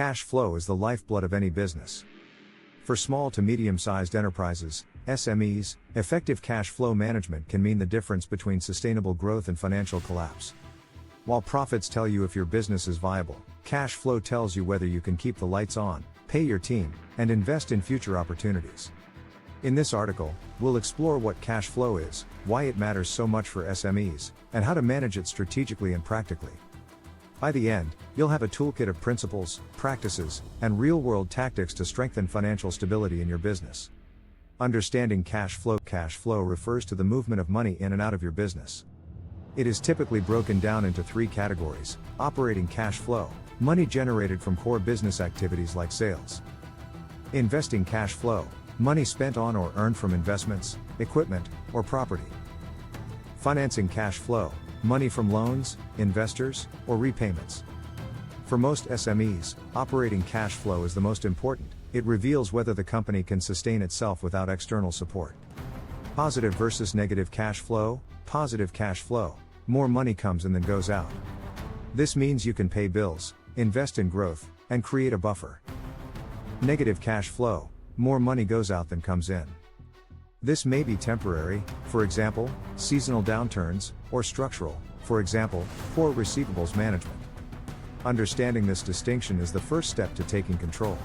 Cash flow is the lifeblood of any business. For small to medium-sized enterprises, SMEs, effective cash flow management can mean the difference between sustainable growth and financial collapse. While profits tell you if your business is viable, cash flow tells you whether you can keep the lights on, pay your team, and invest in future opportunities. In this article, we'll explore what cash flow is, why it matters so much for SMEs, and how to manage it strategically and practically. By the end, you'll have a toolkit of principles, practices, and real-world tactics to strengthen financial stability in your business. Understanding cash flow. Cash flow refers to the movement of money in and out of your business. It is typically broken down into three categories: operating cash flow, money generated from core business activities like sales; investing cash flow, money spent on or earned from investments, equipment, or property; financing cash flow, money from loans, investors, or repayments. For most SMEs, operating cash flow is the most important. It reveals whether the company can sustain itself without external support. Positive versus negative cash flow. Positive cash flow: more money comes in than goes out. This means you can pay bills, invest in growth, and create a buffer. Negative cash flow: more money goes out than comes in. This may be temporary, for example, seasonal downturns, or structural, for example, poor receivables management. Understanding this distinction is the first step to taking control.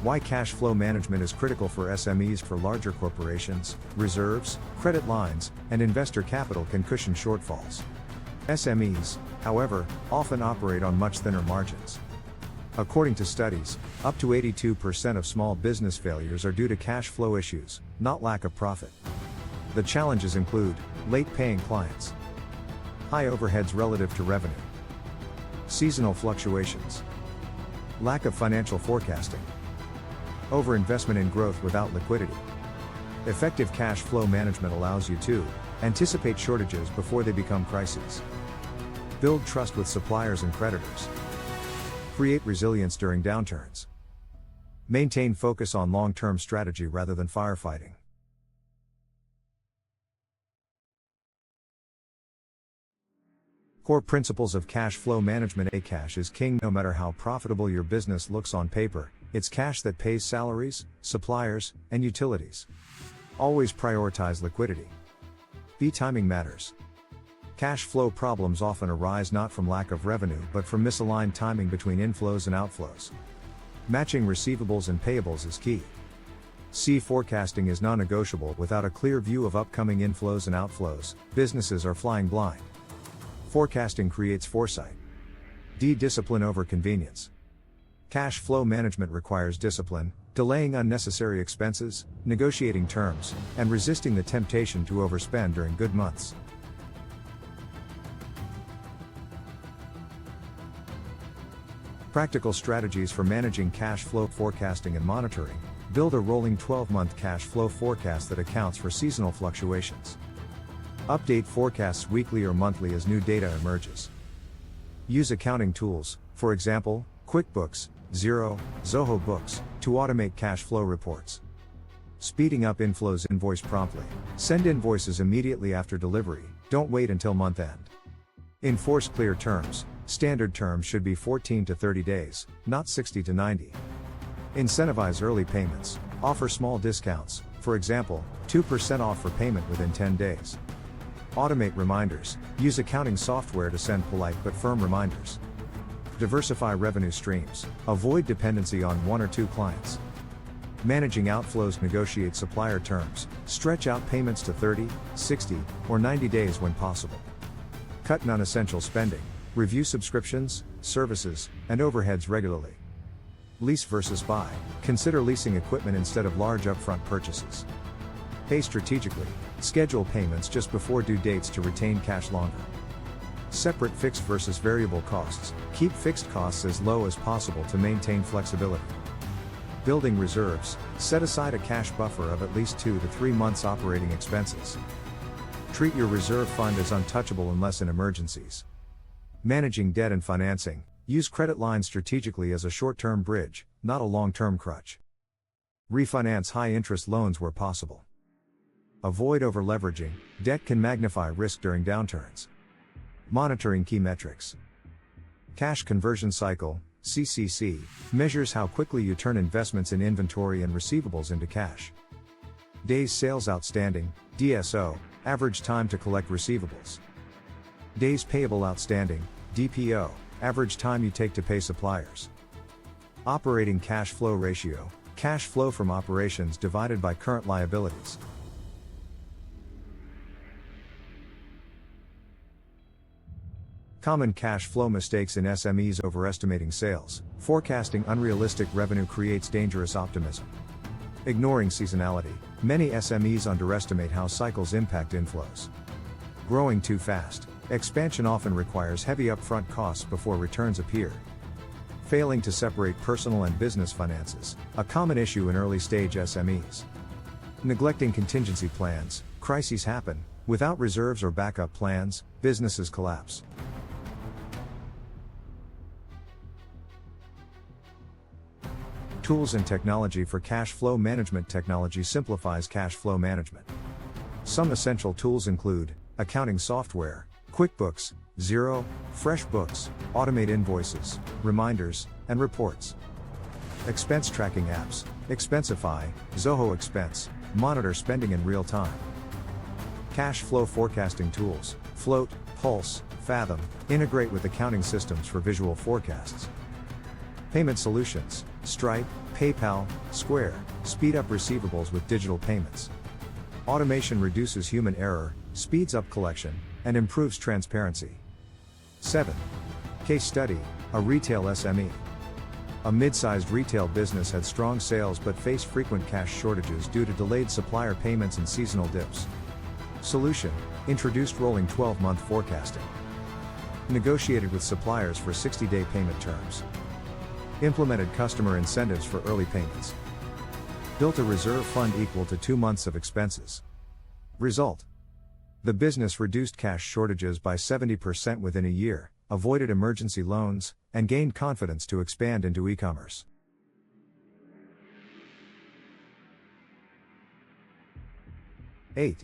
Why cash flow management is critical for SMEs. For larger corporations, reserves, credit lines, and investor capital can cushion shortfalls. SMEs, however, often operate on much thinner margins. According to studies, up to 82% of small business failures are due to cash flow issues, not lack of profit. The challenges include late paying clients, high overheads relative to revenue, seasonal fluctuations, lack of financial forecasting, overinvestment in growth without liquidity. Effective cash flow management allows you to anticipate shortages before they become crises, build trust with suppliers and creditors, create resilience during downturns, maintain focus on long-term strategy rather than firefighting. Core principles of cash flow management. Cash is king. No matter how profitable your business looks on paper, it's cash that pays salaries, suppliers, and utilities. Always prioritize liquidity. Timing matters. Cash flow problems often arise not from lack of revenue but from misaligned timing between inflows and outflows. Matching receivables and payables is key. Forecasting is non-negotiable. Without a clear view of upcoming inflows and outflows, businesses are flying blind. Forecasting creates foresight. Discipline over convenience. Cash flow management requires discipline, delaying unnecessary expenses, negotiating terms, and resisting the temptation to overspend during good months. Practical strategies for managing cash flow. Forecasting and monitoring. Build a rolling 12-month cash flow forecast that accounts for seasonal fluctuations. Update forecasts weekly or monthly as new data emerges. Use accounting tools, for example, QuickBooks, Xero, Zoho Books, to automate cash flow reports. Speeding up inflows. Invoice promptly. Send invoices immediately after delivery, don't wait until month end. Enforce clear terms. Standard terms should be 14 to 30 days, not 60 to 90. Incentivize early payments. Offer small discounts, for example, 2% off for payment within 10 days. Automate reminders. Use accounting software to send polite but firm reminders. Diversify revenue streams. Avoid dependency on one or two clients. Managing outflows. Negotiate supplier terms. Stretch out payments to 30, 60, or 90 days when possible. Cut non-essential spending. Review subscriptions, services, and overheads regularly. Lease versus buy. Consider leasing equipment instead of large upfront purchases. Pay strategically. Schedule payments just before due dates to retain cash longer. Separate fixed versus variable costs. Keep fixed costs as low as possible to maintain flexibility. Building reserves. Set aside a cash buffer of at least 2 to 3 months operating expenses. Treat your reserve fund as untouchable unless in emergencies. Managing debt and financing. Use credit lines strategically as a short-term bridge, not a long-term crutch. Refinance high-interest loans where possible. Avoid over-leveraging. Debt can magnify risk during downturns. Monitoring key metrics. Cash conversion cycle. CCC, measures how quickly you turn investments in inventory and receivables into cash. Days Sales Outstanding, DSO, average time to collect receivables. Days Payable Outstanding, DPO, average time you take to pay suppliers. Operating Cash Flow Ratio, cash flow from operations divided by current liabilities. Common cash flow mistakes in SMEs: overestimating sales. Forecasting unrealistic revenue creates dangerous optimism. Ignoring seasonality. Many SMEs underestimate how cycles impact inflows. Growing too fast. Expansion often requires heavy upfront costs before returns appear. Failing to separate personal and business finances, a common issue in early-stage SMEs. Neglecting contingency plans. Crises happen. Without reserves or backup plans, businesses collapse. Tools and technology for cash flow management. Technology simplifies cash flow management. Some essential tools include accounting software, QuickBooks, Xero, FreshBooks, automate invoices, reminders, and reports. Expense tracking apps, Expensify, Zoho Expense, monitor spending in real time. Cash flow forecasting tools, Float, Pulse, Fathom, integrate with accounting systems for visual forecasts. Payment solutions, Stripe, PayPal, Square, speed up receivables with digital payments. Automation reduces human error, speeds up collection, and improves transparency. 7. Case study, a retail SME. A mid-sized retail business had strong sales but faced frequent cash shortages due to delayed supplier payments and seasonal dips. Solution, introduced rolling 12-month forecasting. Negotiated with suppliers for 60-day payment terms. Implemented customer incentives for early payments. Built a reserve fund equal to 2 months of expenses. Result: the business reduced cash shortages by 70% within a year, avoided emergency loans, and gained confidence to expand into e-commerce. Eight.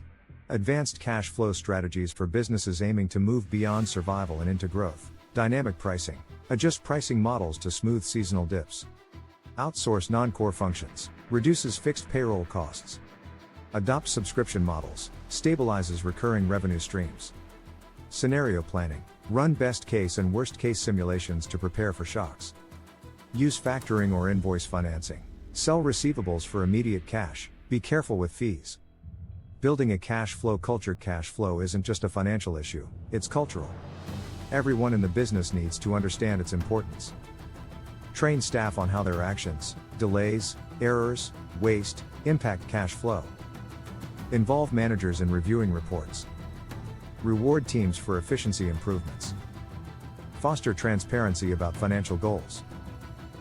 Advanced cash flow strategies for businesses aiming to move beyond survival and into growth. Dynamic pricing. Adjust pricing models to smooth seasonal dips. Outsource non-core functions. Reduces fixed payroll costs. Adopt subscription models. Stabilizes recurring revenue streams. Scenario planning. Run best case and worst case simulations to prepare for shocks. Use factoring or invoice financing. Sell receivables for immediate cash. Be careful with fees. Building a cash flow culture. Cash flow isn't just a financial issue, it's cultural. Everyone in the business needs to understand its importance. Train staff on how their actions, delays, errors, waste, impact cash flow. Involve managers in reviewing reports. Reward teams for efficiency improvements. Foster transparency about financial goals.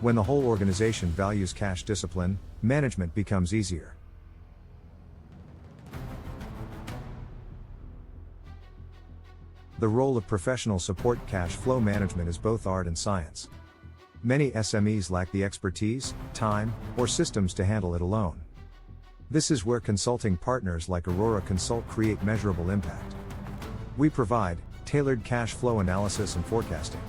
When the whole organization values cash discipline, management becomes easier. The role of professional support. Cash flow management is both art and science. Many SMEs lack the expertise, time, or systems to handle it alone. This is where consulting partners like Aurora Consult create measurable impact. We provide tailored cash flow analysis and forecasting,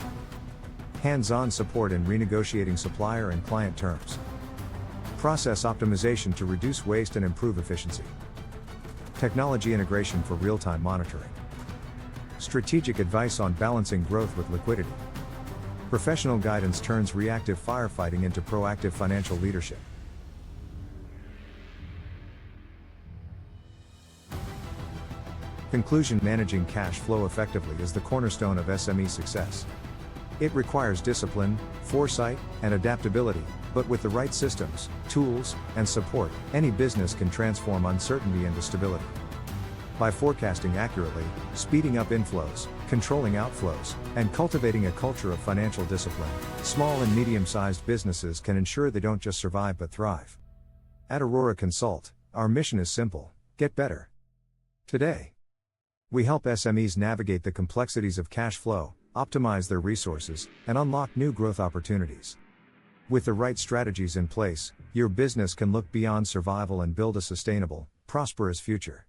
hands-on support in renegotiating supplier and client terms, process optimization to reduce waste and improve efficiency, technology integration for real-time monitoring, strategic advice on balancing growth with liquidity. Professional guidance turns reactive firefighting into proactive financial leadership. Conclusion: managing cash flow effectively is the cornerstone of SME success. It requires discipline, foresight, and adaptability, but with the right systems, tools, and support, any business can transform uncertainty into stability. By forecasting accurately, speeding up inflows, controlling outflows, and cultivating a culture of financial discipline, small and medium-sized businesses can ensure they don't just survive but thrive. At Aurora Consult, our mission is simple: get better today. We help SMEs navigate the complexities of cash flow, optimize their resources, and unlock new growth opportunities. With the right strategies in place, your business can look beyond survival and build a sustainable, prosperous future.